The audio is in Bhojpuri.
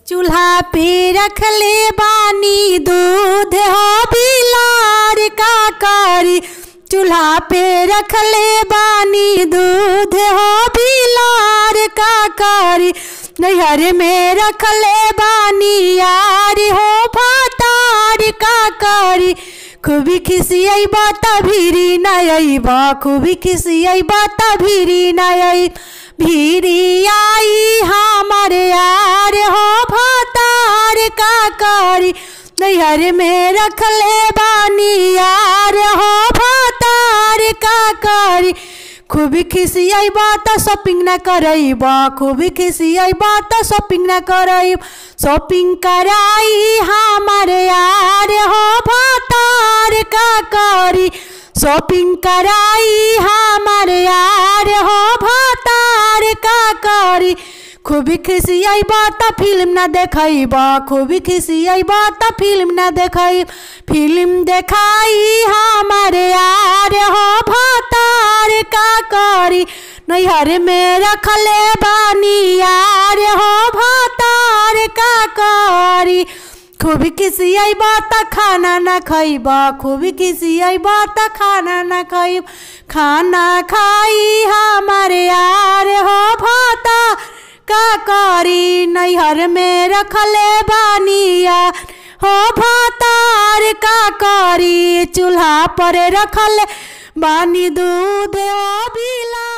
चूल्हा पे रख ले बानी दूध हो बिलार का कारी। चूल्हा पे रख ले बानी दूध हो बिलार का कारी। नैहर में रख ले बानी यार हो भातार का कारी। खूबी खिसियई बात भीरी नई बा खूबी खिसियई बात भीरी नई भीरी आई हमारे यार हो भातार का कारी। नैहर में रख ले बानी यार हो भातार का कारी। खूबी खिसियई बात शॉपिंग न करईबा खूबी खिसियई बात शॉपिंग न करईब। शॉपिंग कराई हमारे यार हो भातार का कारी। शॉपिंग कराई हमारे यार हो भातार का कारी। खूबी खिसियई बात फिल्म न देखईबा खूबी खिसियई बात फिल्म न देखईब। फिल्म देखाई हमारे यार हो भातार का कारी। नैहर में रख ले बानी यार हो भातार का कारी। खूबी खिसियई बात खाना न खईबा खूबी खिसियई बात खाना न खईब। खाना खाई हमारे यार हो भातार का कारी। नैहर में रख ले बानी यार हो भातार का कारी। चूल्हा पर रख ले बानी दूध हो बिलार।